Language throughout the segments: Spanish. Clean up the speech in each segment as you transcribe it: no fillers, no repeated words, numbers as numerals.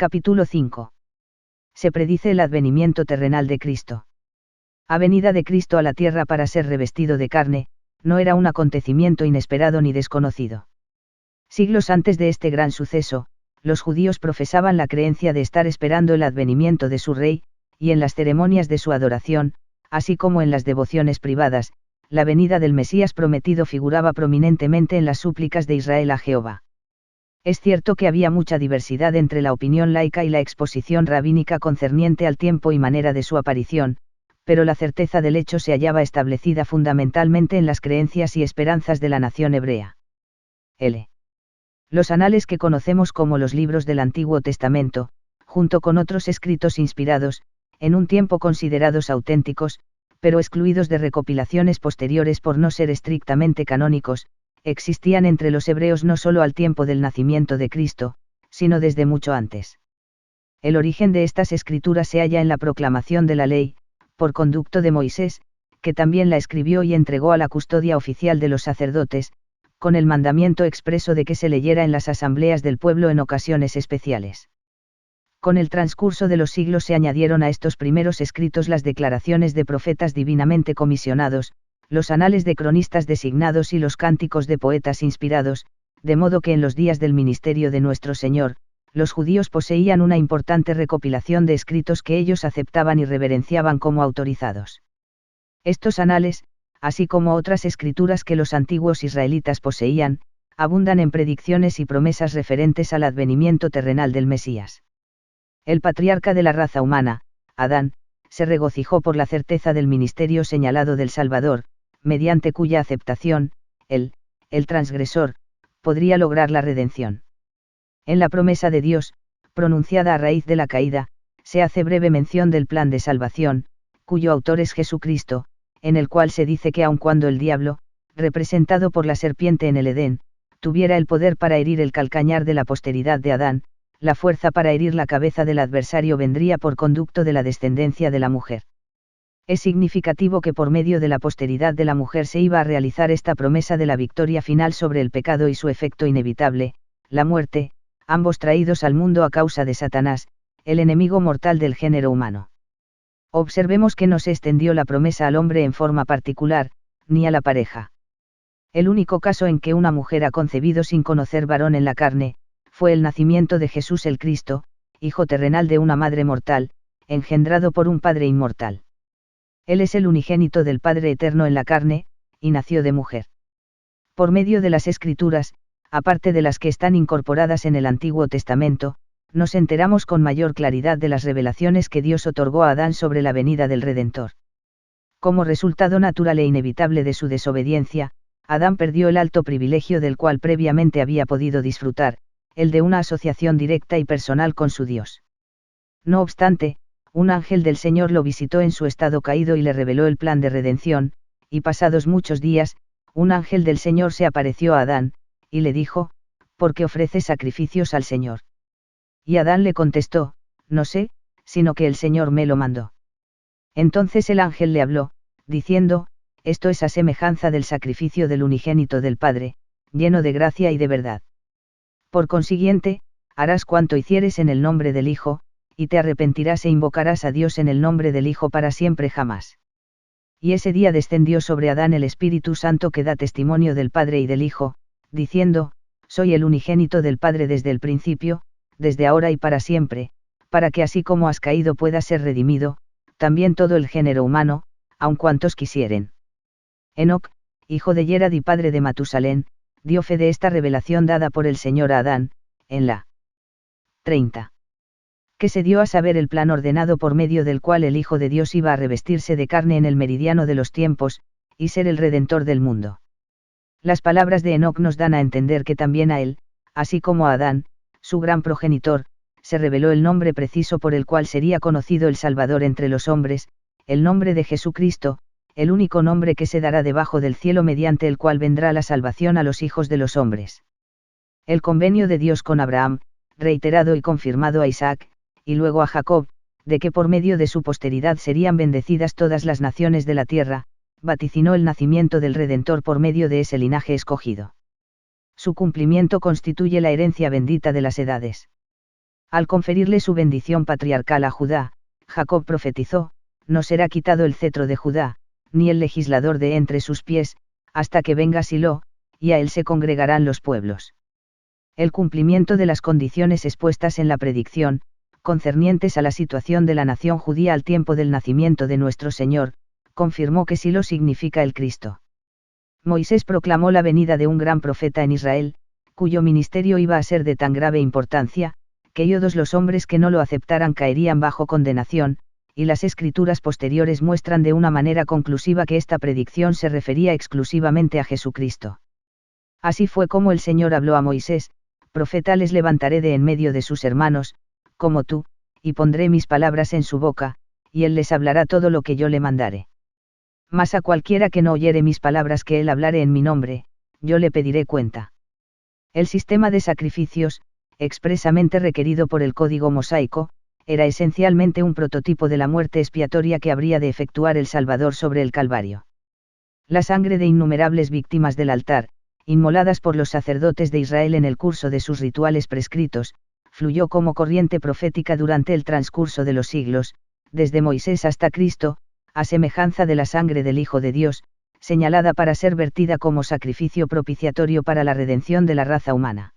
Capítulo 5. Se predice el advenimiento terrenal de Cristo. Avenida de Cristo a la tierra para ser revestido de carne, no era un acontecimiento inesperado ni desconocido. Siglos antes de este gran suceso, los judíos profesaban la creencia de estar esperando el advenimiento de su rey, y en las ceremonias de su adoración, así como en las devociones privadas, la venida del Mesías prometido figuraba prominentemente en las súplicas de Israel a Jehová. Es cierto que había mucha diversidad entre la opinión laica y la exposición rabínica concerniente al tiempo y manera de su aparición, pero la certeza del hecho se hallaba establecida fundamentalmente en las creencias y esperanzas de la nación hebrea. Los anales que conocemos como los libros del Antiguo Testamento, junto con otros escritos inspirados, en un tiempo considerados auténticos, pero excluidos de recopilaciones posteriores por no ser estrictamente canónicos, existían entre los hebreos no solo al tiempo del nacimiento de Cristo, sino desde mucho antes. El origen de estas escrituras se halla en la proclamación de la ley, por conducto de Moisés, que también la escribió y entregó a la custodia oficial de los sacerdotes, con el mandamiento expreso de que se leyera en las asambleas del pueblo en ocasiones especiales. Con el transcurso de los siglos se añadieron a estos primeros escritos las declaraciones de profetas divinamente comisionados, los anales de cronistas designados y los cánticos de poetas inspirados, de modo que en los días del ministerio de nuestro Señor, los judíos poseían una importante recopilación de escritos que ellos aceptaban y reverenciaban como autorizados. Estos anales, así como otras escrituras que los antiguos israelitas poseían, abundan en predicciones y promesas referentes al advenimiento terrenal del Mesías. El patriarca de la raza humana, Adán, se regocijó por la certeza del ministerio señalado del Salvador, mediante cuya aceptación, el transgresor, podría lograr la redención. En la promesa de Dios, pronunciada a raíz de la caída, se hace breve mención del plan de salvación, cuyo autor es Jesucristo, en el cual se dice que aun cuando el diablo, representado por la serpiente en el Edén, tuviera el poder para herir el calcañar de la posteridad de Adán, la fuerza para herir la cabeza del adversario vendría por conducto de la descendencia de la mujer. Es significativo que por medio de la posteridad de la mujer se iba a realizar esta promesa de la victoria final sobre el pecado y su efecto inevitable, la muerte, ambos traídos al mundo a causa de Satanás, el enemigo mortal del género humano. Observemos que no se extendió la promesa al hombre en forma particular, ni a la pareja. El único caso en que una mujer ha concebido sin conocer varón en la carne, fue el nacimiento de Jesús el Cristo, hijo terrenal de una madre mortal, engendrado por un Padre inmortal. Él es el unigénito del Padre eterno en la carne, y nació de mujer. Por medio de las Escrituras, aparte de las que están incorporadas en el Antiguo Testamento, nos enteramos con mayor claridad de las revelaciones que Dios otorgó a Adán sobre la venida del Redentor. Como resultado natural e inevitable de su desobediencia, Adán perdió el alto privilegio del cual previamente había podido disfrutar, el de una asociación directa y personal con su Dios. No obstante, un ángel del Señor lo visitó en su estado caído y le reveló el plan de redención, y pasados muchos días, un ángel del Señor se apareció a Adán, y le dijo, ¿por qué ofreces sacrificios al Señor? Y Adán le contestó, no sé, sino que el Señor me lo mandó. Entonces el ángel le habló, diciendo, esto es a semejanza del sacrificio del unigénito del Padre, lleno de gracia y de verdad. Por consiguiente, harás cuanto hicieres en el nombre del Hijo, y te arrepentirás e invocarás a Dios en el nombre del Hijo para siempre jamás. Y ese día descendió sobre Adán el Espíritu Santo que da testimonio del Padre y del Hijo, diciendo, soy el unigénito del Padre desde el principio, desde ahora y para siempre, para que así como has caído pueda ser redimido, también todo el género humano, aun cuantos quisieren. Enoc, hijo de Yerad y padre de Matusalén, dio fe de esta revelación dada por el Señor a Adán, en la 30. Que se dio a saber el plan ordenado por medio del cual el Hijo de Dios iba a revestirse de carne en el meridiano de los tiempos, y ser el Redentor del mundo. Las palabras de Enoc nos dan a entender que también a él, así como a Adán, su gran progenitor, se reveló el nombre preciso por el cual sería conocido el Salvador entre los hombres, el nombre de Jesucristo, el único nombre que se dará debajo del cielo mediante el cual vendrá la salvación a los hijos de los hombres. El convenio de Dios con Abraham, reiterado y confirmado a Isaac, y luego a Jacob, de que por medio de su posteridad serían bendecidas todas las naciones de la tierra, vaticinó el nacimiento del Redentor por medio de ese linaje escogido. Su cumplimiento constituye la herencia bendita de las edades. Al conferirle su bendición patriarcal a Judá, Jacob profetizó: no será quitado el cetro de Judá, ni el legislador de entre sus pies, hasta que venga Silo, y a él se congregarán los pueblos. El cumplimiento de las condiciones expuestas en la predicción, concernientes a la situación de la nación judía al tiempo del nacimiento de nuestro Señor, confirmó que Silo significa el Cristo. Moisés proclamó la venida de un gran profeta en Israel, cuyo ministerio iba a ser de tan grave importancia, que todos los hombres que no lo aceptaran caerían bajo condenación, y las escrituras posteriores muestran de una manera conclusiva que esta predicción se refería exclusivamente a Jesucristo. Así fue como el Señor habló a Moisés: profeta les levantaré de en medio de sus hermanos, como tú, y pondré mis palabras en su boca, y él les hablará todo lo que yo le mandare. Mas a cualquiera que no oyere mis palabras que él hablare en mi nombre, yo le pediré cuenta. El sistema de sacrificios, expresamente requerido por el Código Mosaico, era esencialmente un prototipo de la muerte expiatoria que habría de efectuar el Salvador sobre el Calvario. La sangre de innumerables víctimas del altar, inmoladas por los sacerdotes de Israel en el curso de sus rituales prescritos, fluyó como corriente profética durante el transcurso de los siglos, desde Moisés hasta Cristo, a semejanza de la sangre del Hijo de Dios, señalada para ser vertida como sacrificio propiciatorio para la redención de la raza humana.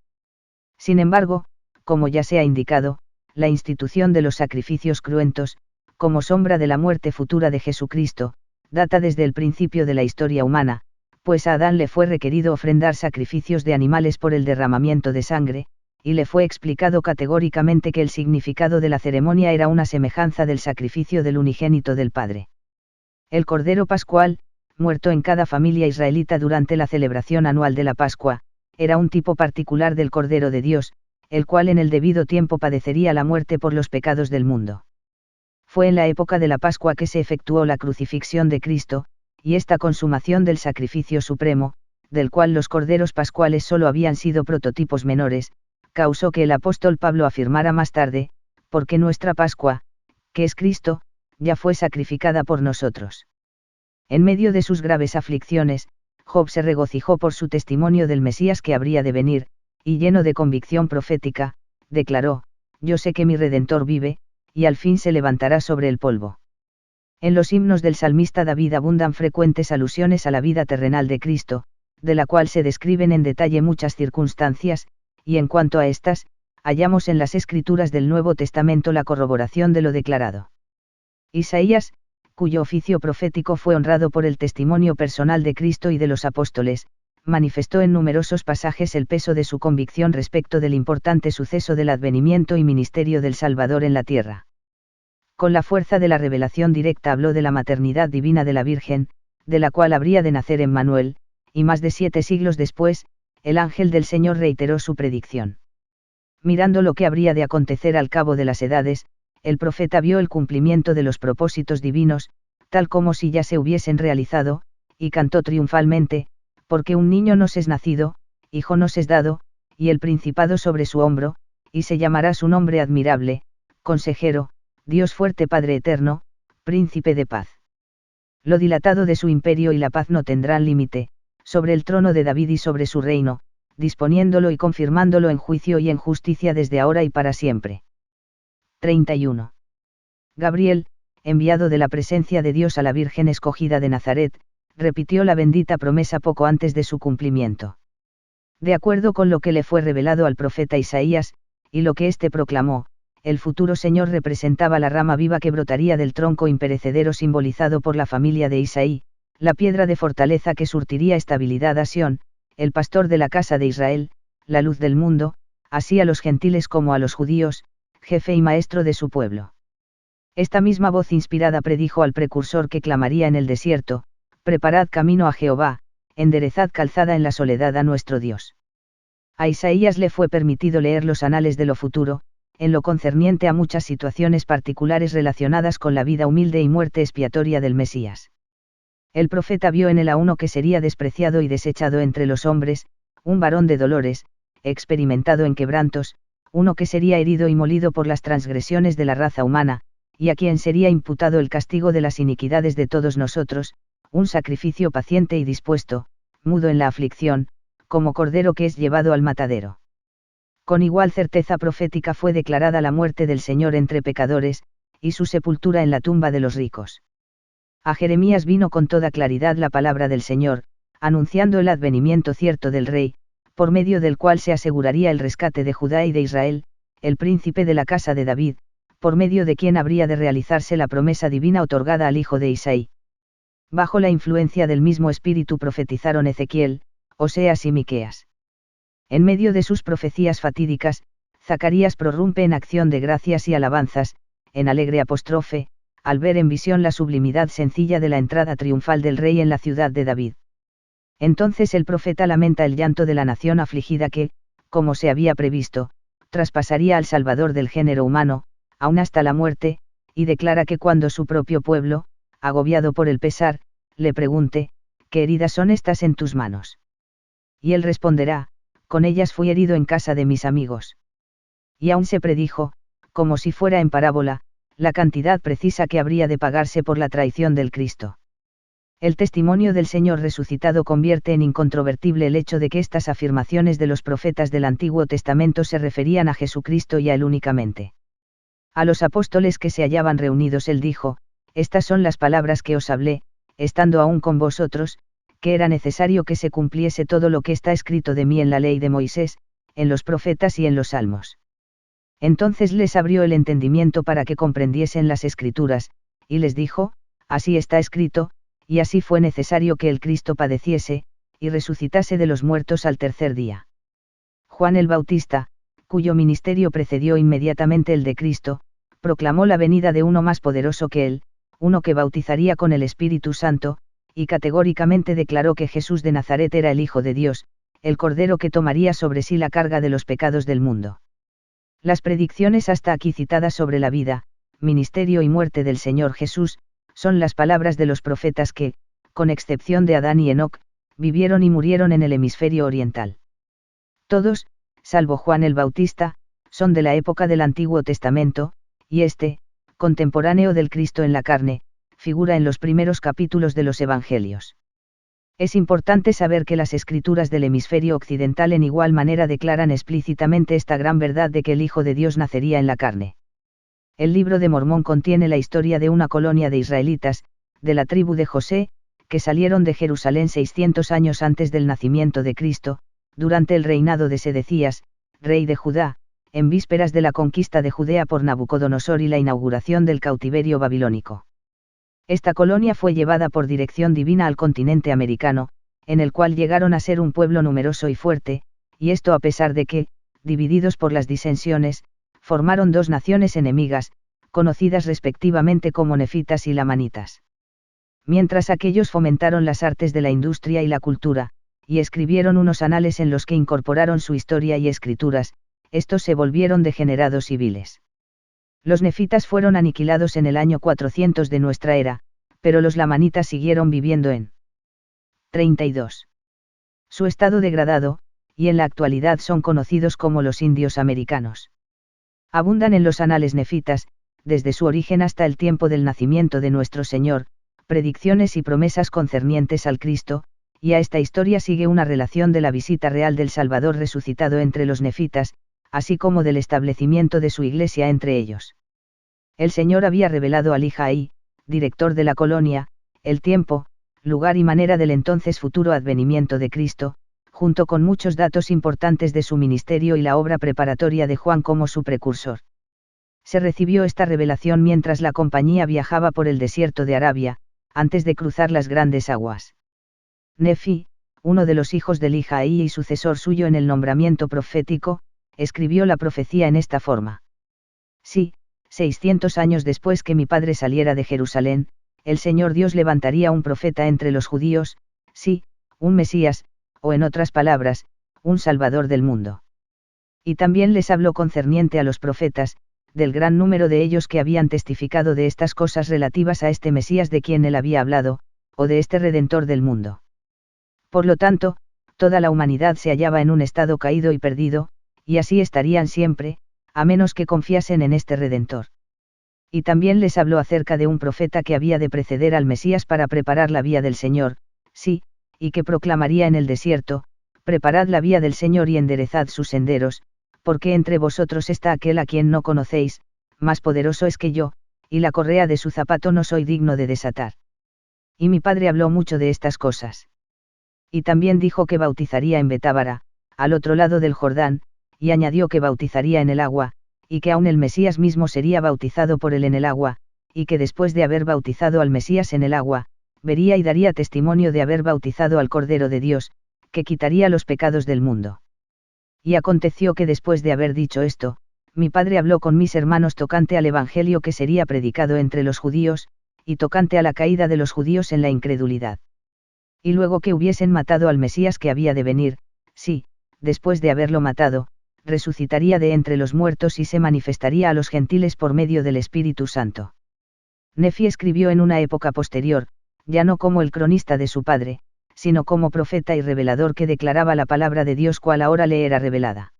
Sin embargo, como ya se ha indicado, la institución de los sacrificios cruentos, como sombra de la muerte futura de Jesucristo, data desde el principio de la historia humana, pues a Adán le fue requerido ofrendar sacrificios de animales por el derramamiento de sangre, y le fue explicado categóricamente que el significado de la ceremonia era una semejanza del sacrificio del unigénito del Padre. El Cordero Pascual, muerto en cada familia israelita durante la celebración anual de la Pascua, era un tipo particular del Cordero de Dios, el cual en el debido tiempo padecería la muerte por los pecados del mundo. Fue en la época de la Pascua que se efectuó la crucifixión de Cristo, y esta consumación del sacrificio supremo, del cual los corderos pascuales solo habían sido prototipos menores, causó que el apóstol Pablo afirmara más tarde: porque nuestra Pascua, que es Cristo, ya fue sacrificada por nosotros. En medio de sus graves aflicciones, Job se regocijó por su testimonio del Mesías que habría de venir, y lleno de convicción profética, declaró: yo sé que mi Redentor vive, y al fin se levantará sobre el polvo. En los himnos del salmista David abundan frecuentes alusiones a la vida terrenal de Cristo, de la cual se describen en detalle muchas circunstancias, y en cuanto a estas, hallamos en las Escrituras del Nuevo Testamento la corroboración de lo declarado. Isaías, cuyo oficio profético fue honrado por el testimonio personal de Cristo y de los apóstoles, manifestó en numerosos pasajes el peso de su convicción respecto del importante suceso del advenimiento y ministerio del Salvador en la tierra. Con la fuerza de la revelación directa habló de la maternidad divina de la Virgen, de la cual habría de nacer Emmanuel, y más de 7 siglos después, el ángel del Señor reiteró su predicción. Mirando lo que habría de acontecer al cabo de las edades, el profeta vio el cumplimiento de los propósitos divinos, tal como si ya se hubiesen realizado, y cantó triunfalmente: porque un niño nos es nacido, hijo nos es dado, y el principado sobre su hombro, y se llamará su nombre admirable, consejero, Dios fuerte, Padre eterno, príncipe de paz. Lo dilatado de su imperio y la paz no tendrán límite, sobre el trono de David y sobre su reino, disponiéndolo y confirmándolo en juicio y en justicia desde ahora y para siempre. 31. Gabriel, enviado de la presencia de Dios a la Virgen escogida de Nazaret, repitió la bendita promesa poco antes de su cumplimiento. De acuerdo con lo que le fue revelado al profeta Isaías, y lo que éste proclamó, el futuro Señor representaba la rama viva que brotaría del tronco imperecedero simbolizado por la familia de Isaí, la piedra de fortaleza que surtiría estabilidad a Sión, el pastor de la casa de Israel, la luz del mundo, así a los gentiles como a los judíos, jefe y maestro de su pueblo. Esta misma voz inspirada predijo al precursor que clamaría en el desierto: preparad camino a Jehová, enderezad calzada en la soledad a nuestro Dios. A Isaías le fue permitido leer los anales de lo futuro, en lo concerniente a muchas situaciones particulares relacionadas con la vida humilde y muerte expiatoria del Mesías. El profeta vio en él a uno que sería despreciado y desechado entre los hombres, un varón de dolores, experimentado en quebrantos, uno que sería herido y molido por las transgresiones de la raza humana, y a quien sería imputado el castigo de las iniquidades de todos nosotros, un sacrificio paciente y dispuesto, mudo en la aflicción, como cordero que es llevado al matadero. Con igual certeza profética fue declarada la muerte del Señor entre pecadores, y su sepultura en la tumba de los ricos. A Jeremías vino con toda claridad la palabra del Señor, anunciando el advenimiento cierto del Rey, por medio del cual se aseguraría el rescate de Judá y de Israel, el príncipe de la casa de David, por medio de quien habría de realizarse la promesa divina otorgada al hijo de Isaí. Bajo la influencia del mismo espíritu profetizaron Ezequiel, Oseas y Miqueas. En medio de sus profecías fatídicas, Zacarías prorrumpe en acción de gracias y alabanzas, en alegre apóstrofe, al ver en visión la sublimidad sencilla de la entrada triunfal del Rey en la ciudad de David. Entonces el profeta lamenta el llanto de la nación afligida que, como se había previsto, traspasaría al Salvador del género humano, aún hasta la muerte, y declara que cuando su propio pueblo, agobiado por el pesar, le pregunte, ¿qué heridas son estas en tus manos? Y él responderá, con ellas fui herido en casa de mis amigos. Y aún se predijo, como si fuera en parábola, la cantidad precisa que habría de pagarse por la traición del Cristo. El testimonio del Señor resucitado convierte en incontrovertible el hecho de que estas afirmaciones de los profetas del Antiguo Testamento se referían a Jesucristo y a él únicamente. A los apóstoles que se hallaban reunidos él dijo, estas son las palabras que os hablé, estando aún con vosotros, que era necesario que se cumpliese todo lo que está escrito de mí en la ley de Moisés, en los profetas y en los salmos. Entonces les abrió el entendimiento para que comprendiesen las Escrituras, y les dijo, así está escrito, y así fue necesario que el Cristo padeciese, y resucitase de los muertos al tercer día. Juan el Bautista, cuyo ministerio precedió inmediatamente el de Cristo, proclamó la venida de uno más poderoso que él, uno que bautizaría con el Espíritu Santo, y categóricamente declaró que Jesús de Nazaret era el Hijo de Dios, el Cordero que tomaría sobre sí la carga de los pecados del mundo. Las predicciones hasta aquí citadas sobre la vida, ministerio y muerte del Señor Jesús, son las palabras de los profetas que, con excepción de Adán y Enoc, vivieron y murieron en el hemisferio oriental. Todos, salvo Juan el Bautista, son de la época del Antiguo Testamento, y este, contemporáneo del Cristo en la carne, figura en los primeros capítulos de los Evangelios. Es importante saber que las escrituras del hemisferio occidental en igual manera declaran explícitamente esta gran verdad de que el Hijo de Dios nacería en la carne. El libro de Mormón contiene la historia de una colonia de israelitas, de la tribu de José, que salieron de Jerusalén 600 años antes del nacimiento de Cristo, durante el reinado de Sedecías, rey de Judá, en vísperas de la conquista de Judea por Nabucodonosor y la inauguración del cautiverio babilónico. Esta colonia fue llevada por dirección divina al continente americano, en el cual llegaron a ser un pueblo numeroso y fuerte, y esto a pesar de que, divididos por las disensiones, formaron dos naciones enemigas, conocidas respectivamente como nefitas y lamanitas. Mientras aquellos fomentaron las artes de la industria y la cultura, y escribieron unos anales en los que incorporaron su historia y escrituras, estos se volvieron degenerados y viles. Los nefitas fueron aniquilados en el año 400 de nuestra era, pero los lamanitas siguieron viviendo en 32. Su estado degradado, y en la actualidad son conocidos como los indios americanos. Abundan en los anales nefitas, desde su origen hasta el tiempo del nacimiento de nuestro Señor, predicciones y promesas concernientes al Cristo, y a esta historia sigue una relación de la visita real del Salvador resucitado entre los nefitas, así como del establecimiento de su iglesia entre ellos. El Señor había revelado a Lijaí, director de la colonia, el tiempo, lugar y manera del entonces futuro advenimiento de Cristo, junto con muchos datos importantes de su ministerio y la obra preparatoria de Juan como su precursor. Se recibió esta revelación mientras la compañía viajaba por el desierto de Arabia, antes de cruzar las grandes aguas. Nefi, uno de los hijos de Lijaí y sucesor suyo en el nombramiento profético, escribió la profecía en esta forma. Sí, 600 años después que mi padre saliera de Jerusalén, el Señor Dios levantaría un profeta entre los judíos, sí, un Mesías, o en otras palabras, un Salvador del mundo. Y también les habló concerniente a los profetas, del gran número de ellos que habían testificado de estas cosas relativas a este Mesías de quien él había hablado, o de este Redentor del mundo. Por lo tanto, toda la humanidad se hallaba en un estado caído y perdido, y así estarían siempre, a menos que confiasen en este Redentor. Y también les habló acerca de un profeta que había de preceder al Mesías para preparar la vía del Señor, sí, y que proclamaría en el desierto, preparad la vía del Señor y enderezad sus senderos, Porque entre vosotros está aquel a quien no conocéis, más poderoso es que yo, y la correa de su zapato no soy digno de desatar. Y mi padre habló mucho de estas cosas. Y también dijo que bautizaría en Betábara, al otro lado del Jordán, y añadió que bautizaría en el agua, y que aún el Mesías mismo sería bautizado por él en el agua, y que después de haber bautizado al Mesías en el agua, vería y daría testimonio de haber bautizado al Cordero de Dios, que quitaría los pecados del mundo. Y aconteció que después de haber dicho esto, mi padre habló con mis hermanos tocante al Evangelio que sería predicado entre los judíos, y tocante a la caída de los judíos en la incredulidad. Y luego que hubiesen matado al Mesías que había de venir, sí, después de haberlo matado, resucitaría de entre los muertos y se manifestaría a los gentiles por medio del Espíritu Santo. Nefi escribió en una época posterior, ya no como el cronista de su padre, sino como profeta y revelador que declaraba la palabra de Dios cual ahora le era revelada.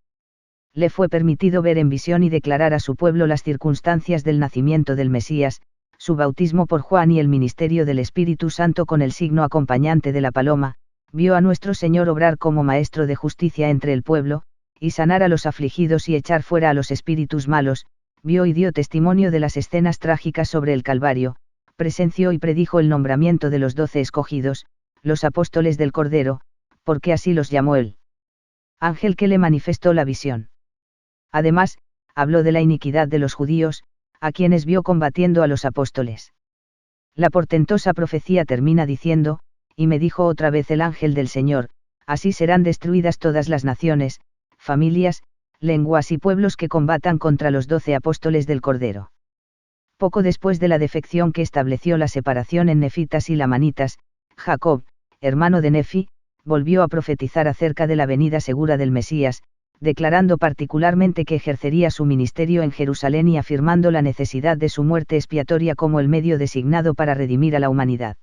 Le fue permitido ver en visión y declarar a su pueblo las circunstancias del nacimiento del Mesías, su bautismo por Juan y el ministerio del Espíritu Santo con el signo acompañante de la paloma, vio a nuestro Señor obrar como maestro de justicia entre el pueblo, y sanar a los afligidos y echar fuera a los espíritus malos, vio y dio testimonio de las escenas trágicas sobre el Calvario, presenció y predijo el nombramiento de los 12 escogidos, los apóstoles del Cordero, porque así los llamó él. Ángel que le manifestó la visión. Además, habló de la iniquidad de los judíos, a quienes vio combatiendo a los apóstoles. La portentosa profecía termina diciendo, y me dijo otra vez el ángel del Señor, así serán destruidas todas las naciones, familias, lenguas y pueblos que combatan contra los 12 apóstoles del Cordero. Poco después de la defección que estableció la separación en nefitas y lamanitas, Jacob, hermano de Nefi, volvió a profetizar acerca de la venida segura del Mesías, declarando particularmente que ejercería su ministerio en Jerusalén y afirmando la necesidad de su muerte expiatoria como el medio designado para redimir a la humanidad.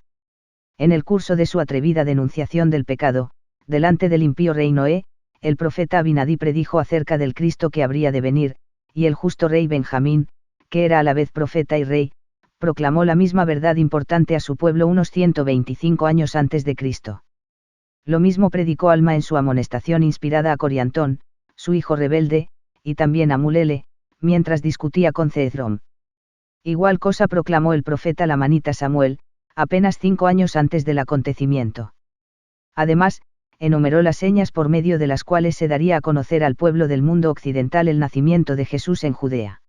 En el curso de su atrevida denunciación del pecado, delante del impío rey Noé, el profeta Abinadí predijo acerca del Cristo que habría de venir, y el justo rey Benjamín, que era a la vez profeta y rey, proclamó la misma verdad importante a su pueblo unos 125 años antes de Cristo. Lo mismo predicó Alma en su amonestación inspirada a Coriantón, su hijo rebelde, y también a Mulele, mientras discutía con Cezrom. Igual cosa proclamó el profeta lamanita Samuel, apenas 5 años antes del acontecimiento. Además, enumeró las señas por medio de las cuales se daría a conocer al pueblo del mundo occidental el nacimiento de Jesús en Judea.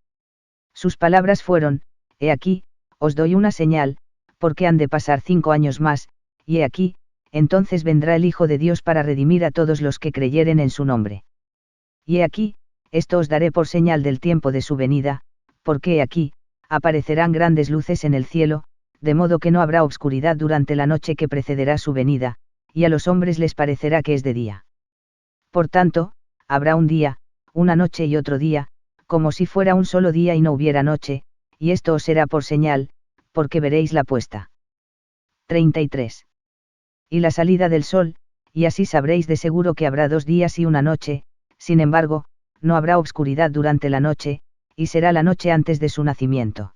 Sus palabras fueron, he aquí, os doy una señal, porque han de pasar 5 años más, y he aquí, entonces vendrá el Hijo de Dios para redimir a todos los que creyeren en su nombre. Y he aquí, esto os daré por señal del tiempo de su venida, porque he aquí, aparecerán grandes luces en el cielo, de modo que no habrá obscuridad durante la noche que precederá su venida, y a los hombres les parecerá que es de día. Por tanto, habrá un día, una noche y otro día, como si fuera un solo día y no hubiera noche, y esto os será por señal, porque veréis la puesta. 33. Y la salida del sol, y así sabréis de seguro que habrá 2 días y una noche, sin embargo, no habrá obscuridad durante la noche, y será la noche antes de su nacimiento.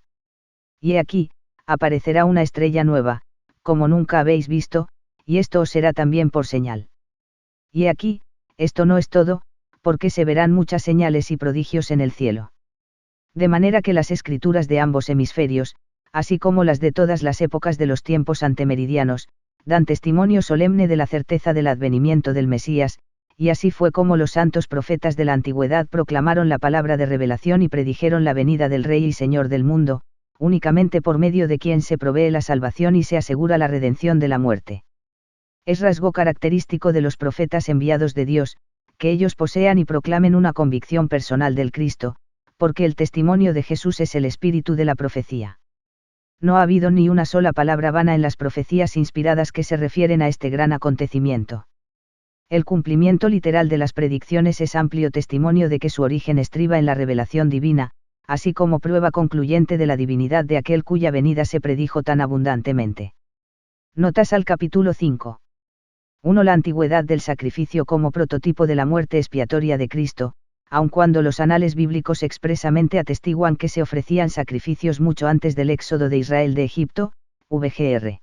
Y he aquí, aparecerá una estrella nueva, como nunca habéis visto, y esto os será también por señal. Y he aquí, esto no es todo, porque se verán muchas señales y prodigios en el cielo. De manera que las escrituras de ambos hemisferios, así como las de todas las épocas de los tiempos antemeridianos, dan testimonio solemne de la certeza del advenimiento del Mesías, y así fue como los santos profetas de la antigüedad proclamaron la palabra de revelación y predijeron la venida del Rey y Señor del mundo, únicamente por medio de quien se provee la salvación y se asegura la redención de la muerte. Es rasgo característico de los profetas enviados de Dios, que ellos posean y proclamen una convicción personal del Cristo, porque el testimonio de Jesús es el espíritu de la profecía. No ha habido ni una sola palabra vana en las profecías inspiradas que se refieren a este gran acontecimiento. El cumplimiento literal de las predicciones es amplio testimonio de que su origen estriba en la revelación divina, así como prueba concluyente de la divinidad de aquel cuya venida se predijo tan abundantemente. Notas al capítulo 5. 1. La antigüedad del sacrificio como prototipo de la muerte expiatoria de Cristo, aun cuando los anales bíblicos expresamente atestiguan que se ofrecían sacrificios mucho antes del éxodo de Israel de Egipto, vgr.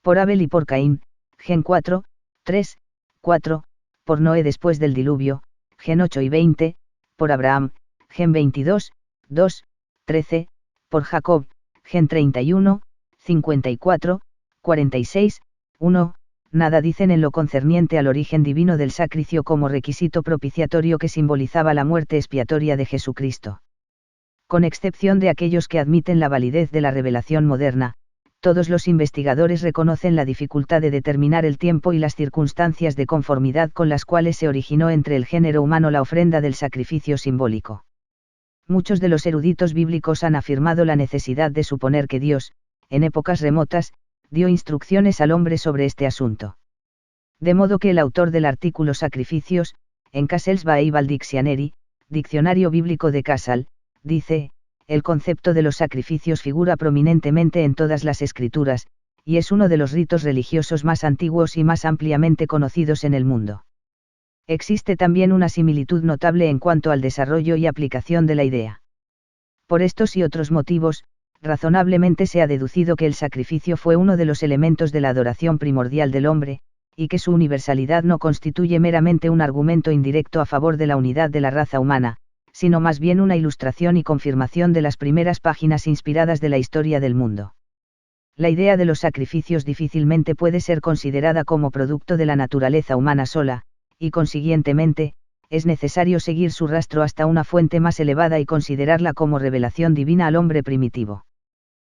Por Abel y por Caín, Gen 4, 3, 4, por Noé después del diluvio, Gen 8 y 20, por Abraham, Gen 22, 2, 13, por Jacob, Gen 31, 54, 46, 1, nada dicen en lo concerniente al origen divino del sacrificio como requisito propiciatorio que simbolizaba la muerte expiatoria de Jesucristo. Con excepción de aquellos que admiten la validez de la revelación moderna, todos los investigadores reconocen la dificultad de determinar el tiempo y las circunstancias de conformidad con las cuales se originó entre el género humano la ofrenda del sacrificio simbólico. Muchos de los eruditos bíblicos han afirmado la necesidad de suponer que Dios, en épocas remotas, dio instrucciones al hombre sobre este asunto. De modo que el autor del artículo Sacrificios, en Cassel's Bible Dictionary, Diccionario Bíblico de Casal, dice, el concepto de los sacrificios figura prominentemente en todas las escrituras, y es uno de los ritos religiosos más antiguos y más ampliamente conocidos en el mundo. Existe también una similitud notable en cuanto al desarrollo y aplicación de la idea. Por estos y otros motivos, razonablemente se ha deducido que el sacrificio fue uno de los elementos de la adoración primordial del hombre, y que su universalidad no constituye meramente un argumento indirecto a favor de la unidad de la raza humana, sino más bien una ilustración y confirmación de las primeras páginas inspiradas de la historia del mundo. La idea de los sacrificios difícilmente puede ser considerada como producto de la naturaleza humana sola, y consiguientemente, es necesario seguir su rastro hasta una fuente más elevada y considerarla como revelación divina al hombre primitivo.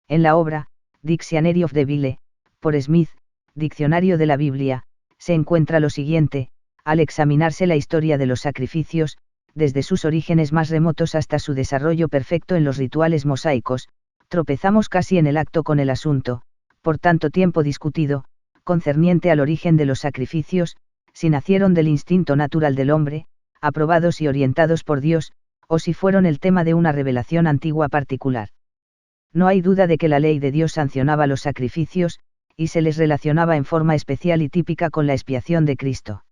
En la obra, Dictionary of the Bible, por Smith, Diccionario de la Biblia, se encuentra lo siguiente: al examinarse la historia de los sacrificios, desde sus orígenes más remotos hasta su desarrollo perfecto en los rituales mosaicos, tropezamos casi en el acto con el asunto, por tanto tiempo discutido, concerniente al origen de los sacrificios, si nacieron del instinto natural del hombre, aprobados y orientados por Dios, o si fueron el tema de una revelación antigua particular. No hay duda de que la ley de Dios sancionaba los sacrificios, y se les relacionaba en forma especial y típica con la expiación de Cristo.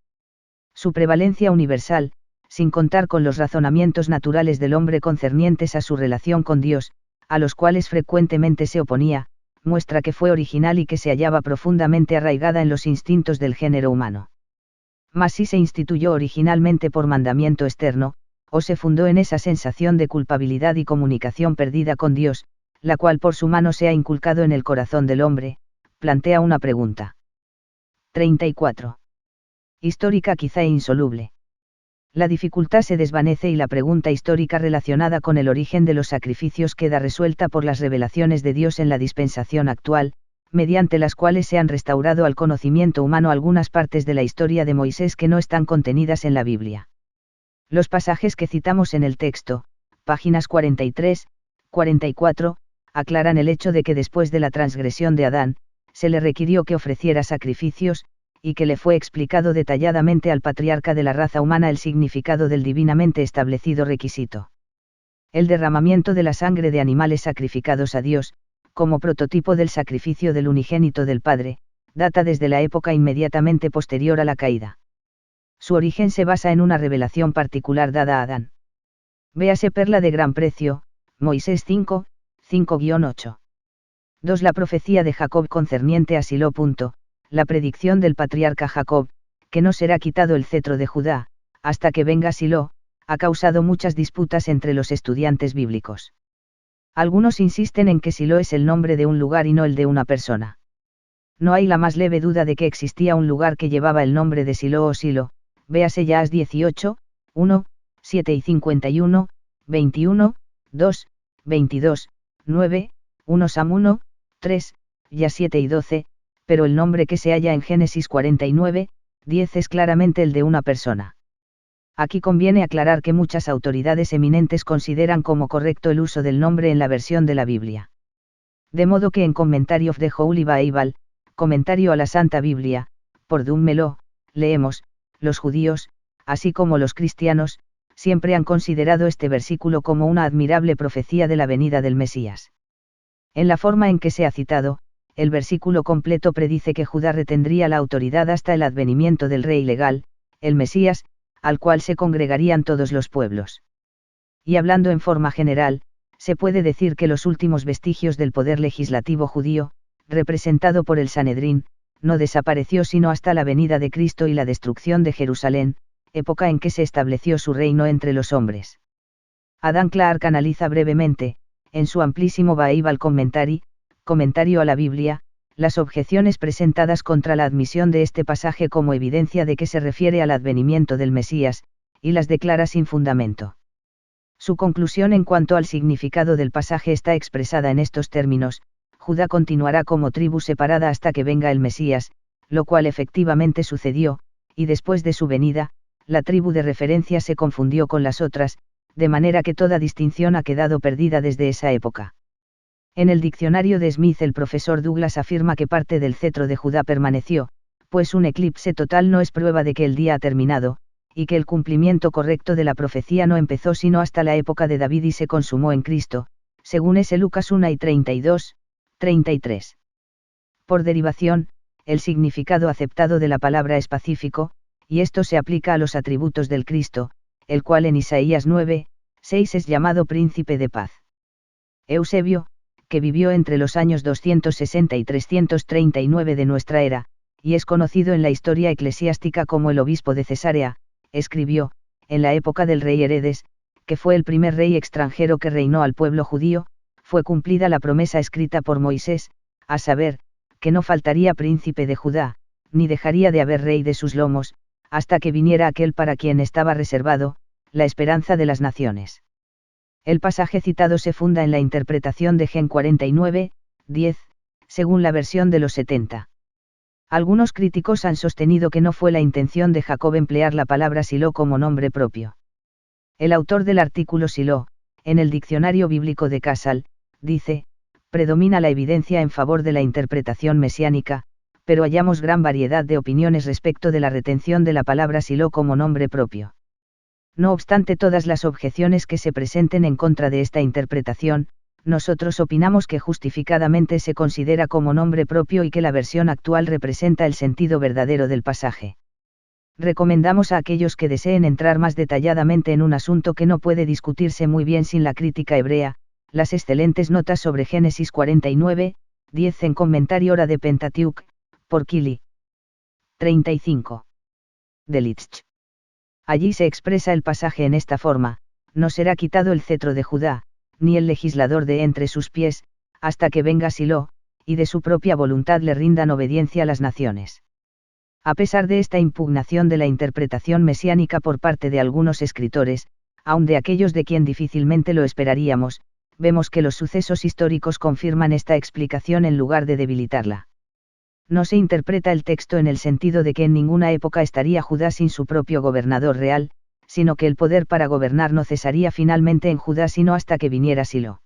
Su prevalencia universal, sin contar con los razonamientos naturales del hombre concernientes a su relación con Dios, a los cuales frecuentemente se oponía, muestra que fue original y que se hallaba profundamente arraigada en los instintos del género humano. Mas si se instituyó originalmente por mandamiento externo, o se fundó en esa sensación de culpabilidad y comunicación perdida con Dios, la cual por su mano se ha inculcado en el corazón del hombre, plantea una pregunta. 34. Histórica quizá e insoluble. La dificultad se desvanece y la pregunta histórica relacionada con el origen de los sacrificios queda resuelta por las revelaciones de Dios en la dispensación actual, mediante las cuales se han restaurado al conocimiento humano algunas partes de la historia de Moisés que no están contenidas en la Biblia. Los pasajes que citamos en el texto, páginas 43, 44, aclaran el hecho de que después de la transgresión de Adán, se le requirió que ofreciera sacrificios, y que le fue explicado detalladamente al patriarca de la raza humana el significado del divinamente establecido requisito. El derramamiento de la sangre de animales sacrificados a Dios, como prototipo del sacrificio del unigénito del Padre, data desde la época inmediatamente posterior a la caída. Su origen se basa en una revelación particular dada a Adán. Véase Perla de gran precio, Moisés 5, 5-8. 2. La profecía de Jacob concerniente a Silo. La predicción del patriarca Jacob, que no será quitado el cetro de Judá, hasta que venga Silo, ha causado muchas disputas entre los estudiantes bíblicos. Algunos insisten en que Silo es el nombre de un lugar y no el de una persona. No hay la más leve duda de que existía un lugar que llevaba el nombre de Silo o Silo, véase Yas 18, 1, 7 y 51, 21, 2, 22, 9, 1 Sam 1, 3, Yas 7 y 12, pero el nombre que se halla en Génesis 49, 10 es claramente el de una persona. Aquí conviene aclarar que muchas autoridades eminentes consideran como correcto el uso del nombre en la versión de la Biblia. De modo que en Commentary of the Holy Bible, comentario a la Santa Biblia, por Dummelo, leemos, los judíos, así como los cristianos, siempre han considerado este versículo como una admirable profecía de la venida del Mesías. En la forma en que se ha citado, el versículo completo predice que Judá retendría la autoridad hasta el advenimiento del rey legal, el Mesías, al cual se congregarían todos los pueblos. Y hablando en forma general, se puede decir que los últimos vestigios del poder legislativo judío, representado por el Sanedrín, no desapareció sino hasta la venida de Cristo y la destrucción de Jerusalén, época en que se estableció su reino entre los hombres. Adam Clarke analiza brevemente, en su amplísimo Bible Commentary, comentario a la Biblia, las objeciones presentadas contra la admisión de este pasaje como evidencia de que se refiere al advenimiento del Mesías, y las declara sin fundamento. Su conclusión en cuanto al significado del pasaje está expresada en estos términos: Judá continuará como tribu separada hasta que venga el Mesías, lo cual efectivamente sucedió, y después de su venida, la tribu de referencia se confundió con las otras, de manera que toda distinción ha quedado perdida desde esa época. En el diccionario de Smith el profesor Douglas afirma que parte del cetro de Judá permaneció, pues un eclipse total no es prueba de que el día ha terminado, y que el cumplimiento correcto de la profecía no empezó sino hasta la época de David y se consumó en Cristo, según S. Lucas 1 y 32, 33. Por derivación, el significado aceptado de la palabra es pacífico, y esto se aplica a los atributos del Cristo, el cual en Isaías 9, 6 es llamado príncipe de paz. Eusebio, que vivió entre los años 260 y 339 de nuestra era, y es conocido en la historia eclesiástica como el obispo de Cesarea, escribió, en la época del rey Herodes, que fue el primer rey extranjero que reinó al pueblo judío, fue cumplida la promesa escrita por Moisés, a saber, que no faltaría príncipe de Judá, ni dejaría de haber rey de sus lomos, hasta que viniera aquel para quien estaba reservado, la esperanza de las naciones. El pasaje citado se funda en la interpretación de Gen 49, 10, según la versión de los 70. Algunos críticos han sostenido que no fue la intención de Jacob emplear la palabra Silo como nombre propio. El autor del artículo Silo, en el diccionario bíblico de Casal, dice, predomina la evidencia en favor de la interpretación mesiánica, pero hallamos gran variedad de opiniones respecto de la retención de la palabra Silo como nombre propio. No obstante todas las objeciones que se presenten en contra de esta interpretación, nosotros opinamos que justificadamente se considera como nombre propio y que la versión actual representa el sentido verdadero del pasaje. Recomendamos a aquellos que deseen entrar más detalladamente en un asunto que no puede discutirse muy bien sin la crítica hebrea, las excelentes notas sobre Génesis 49, 10 en comentario Hora de Pentateuch, por Kili. 35. Delitzsch. Allí se expresa el pasaje en esta forma: no será quitado el cetro de Judá, ni el legislador de entre sus pies, hasta que venga Silo, y de su propia voluntad le rindan obediencia a las naciones. A pesar de esta impugnación de la interpretación mesiánica por parte de algunos escritores, aun de aquellos de quien difícilmente lo esperaríamos, vemos que los sucesos históricos confirman esta explicación en lugar de debilitarla. No se interpreta el texto en el sentido de que en ninguna época estaría Judá sin su propio gobernador real, sino que el poder para gobernar no cesaría finalmente en Judá sino hasta que viniera Silo.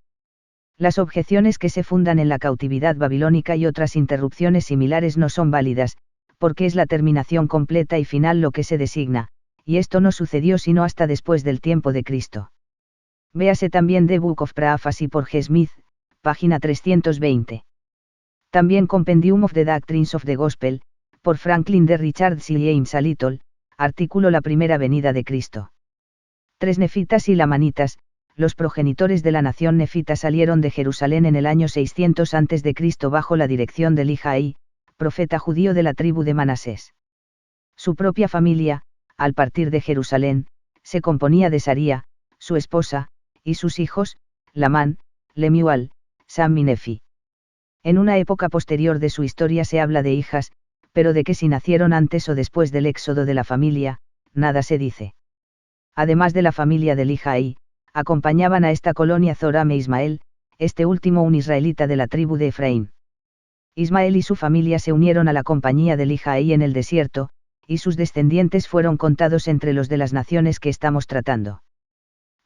Las objeciones que se fundan en la cautividad babilónica y otras interrupciones similares no son válidas, porque es la terminación completa y final lo que se designa, y esto no sucedió sino hasta después del tiempo de Cristo. Véase también The Book of Prophecy por G. Smith, página 320. También Compendium of the Doctrines of the Gospel, por Franklin D. Richards y James A. Little, artículo La primera venida de Cristo. 3 nefitas y lamanitas, los progenitores de la nación nefita salieron de Jerusalén en el año 600 a.C. bajo la dirección de Elijaí, profeta judío de la tribu de Manasés. Su propia familia, al partir de Jerusalén, se componía de Saría, su esposa, y sus hijos, Lamán, Lemuel, Sam y Nefi. En una época posterior de su historia se habla de hijas, pero de que si nacieron antes o después del éxodo de la familia, nada se dice. Además de la familia de Elijaí, acompañaban a esta colonia Zoram e Ismael, este último un israelita de la tribu de Efraín. Ismael y su familia se unieron a la compañía de Elijaí en el desierto, y sus descendientes fueron contados entre los de las naciones que estamos tratando.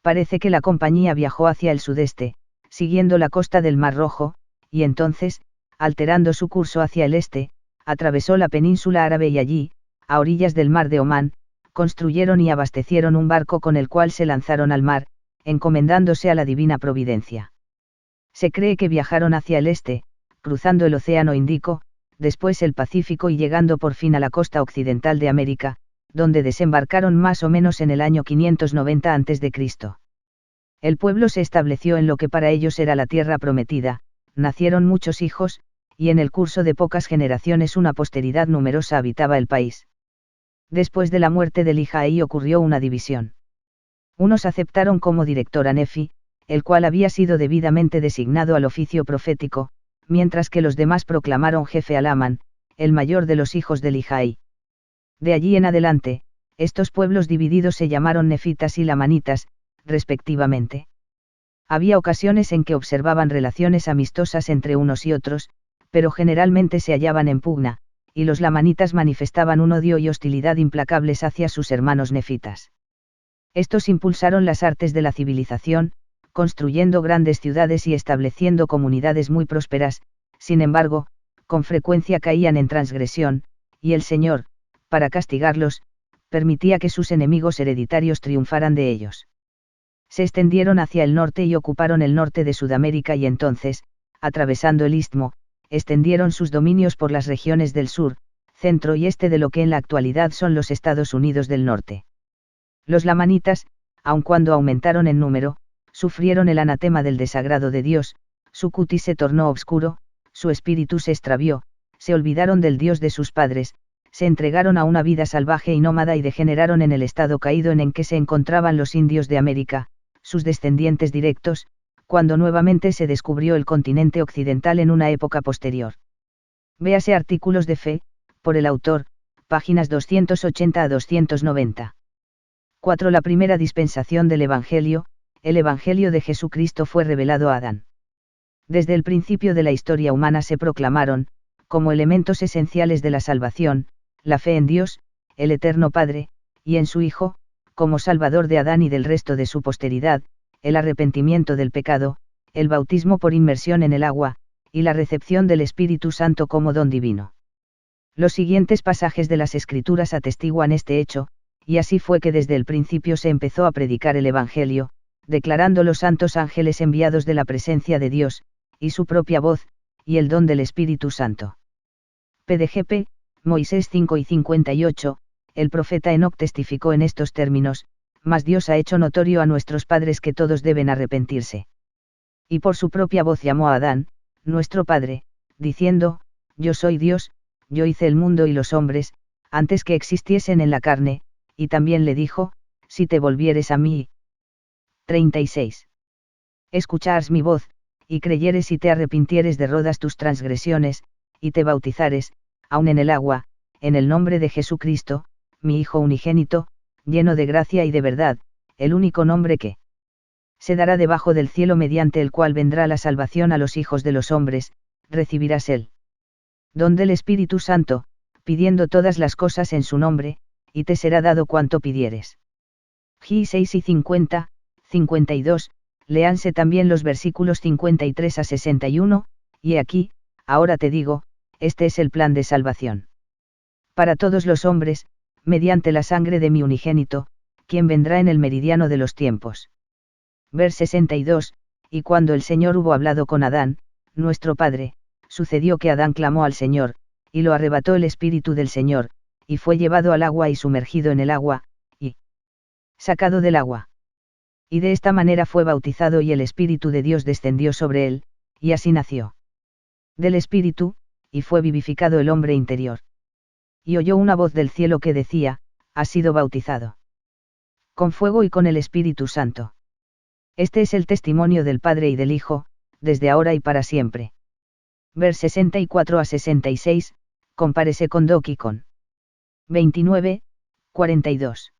Parece que la compañía viajó hacia el sudeste, siguiendo la costa del Mar Rojo, y entonces, alterando su curso hacia el este, atravesó la península árabe y allí, a orillas del mar de Omán, construyeron y abastecieron un barco con el cual se lanzaron al mar, encomendándose a la divina providencia. Se cree que viajaron hacia el este, cruzando el Océano Índico, después el Pacífico y llegando por fin a la costa occidental de América, donde desembarcaron más o menos en el año 590 a.C. El pueblo se estableció en lo que para ellos era la tierra prometida, nacieron muchos hijos, y en el curso de pocas generaciones una posteridad numerosa habitaba el país. Después de la muerte de Lehi ocurrió una división. Unos aceptaron como director a Nefi, el cual había sido debidamente designado al oficio profético, mientras que los demás proclamaron jefe a Laman, el mayor de los hijos de Lehi. De allí en adelante, estos pueblos divididos se llamaron nefitas y lamanitas, respectivamente. Había ocasiones en que observaban relaciones amistosas entre unos y otros, pero generalmente se hallaban en pugna, y los lamanitas manifestaban un odio y hostilidad implacables hacia sus hermanos nefitas. Estos impulsaron las artes de la civilización, construyendo grandes ciudades y estableciendo comunidades muy prósperas, sin embargo, con frecuencia caían en transgresión, y el Señor, para castigarlos, permitía que sus enemigos hereditarios triunfaran de ellos. Se extendieron hacia el norte y ocuparon el norte de Sudamérica y entonces, atravesando el istmo, extendieron sus dominios por las regiones del sur, centro y este de lo que en la actualidad son los Estados Unidos del Norte. Los lamanitas, aun cuando aumentaron en número, sufrieron el anatema del desagrado de Dios, su cutis se tornó obscuro, su espíritu se extravió, se olvidaron del Dios de sus padres, se entregaron a una vida salvaje y nómada y degeneraron en el estado caído en que se encontraban los indios de América, sus descendientes directos, cuando nuevamente se descubrió el continente occidental en una época posterior. Véase artículos de fe, por el autor, páginas 280 a 290. 4. La primera dispensación del Evangelio. El Evangelio de Jesucristo fue revelado a Adán. Desde el principio de la historia humana se proclamaron, como elementos esenciales de la salvación, la fe en Dios, el Eterno Padre, y en su Hijo, como Salvador de Adán y del resto de su posteridad, el arrepentimiento del pecado, el bautismo por inmersión en el agua, y la recepción del Espíritu Santo como don divino. Los siguientes pasajes de las Escrituras atestiguan este hecho, y así fue que desde el principio se empezó a predicar el Evangelio, declarando los santos ángeles enviados de la presencia de Dios, y su propia voz, y el don del Espíritu Santo. PDGP, Moisés 5 y 58, el profeta Enoc testificó en estos términos: mas Dios ha hecho notorio a nuestros padres que todos deben arrepentirse. Y por su propia voz llamó a Adán, nuestro padre, diciendo: yo soy Dios, yo hice el mundo y los hombres, antes que existiesen en la carne, y también le dijo: si te volvieres a mí. 36. Escuchares mi voz, y creyeres y te arrepintieres de rodas tus transgresiones, y te bautizares, aun en el agua, en el nombre de Jesucristo, mi Hijo unigénito, lleno de gracia y de verdad, el único nombre que se dará debajo del cielo mediante el cual vendrá la salvación a los hijos de los hombres, recibirás el don del Espíritu Santo, pidiendo todas las cosas en su nombre, y te será dado cuanto pidieres. G 6 y 50, 52, léanse también los versículos 53 a 61, y aquí, ahora te digo, este es el plan de salvación. Para todos los hombres, mediante la sangre de mi unigénito, quien vendrá en el meridiano de los tiempos. Vers 62, y cuando el Señor hubo hablado con Adán, nuestro Padre, sucedió que Adán clamó al Señor, y lo arrebató el Espíritu del Señor, y fue llevado al agua y sumergido en el agua, y sacado del agua. Y de esta manera fue bautizado y el Espíritu de Dios descendió sobre él, y así nació del Espíritu, y fue vivificado el hombre interior. Y oyó una voz del cielo que decía: has sido bautizado con fuego y con el Espíritu Santo. Este es el testimonio del Padre y del Hijo, desde ahora y para siempre. Vers 64 a 66, compárese con Doc y con 29, 42.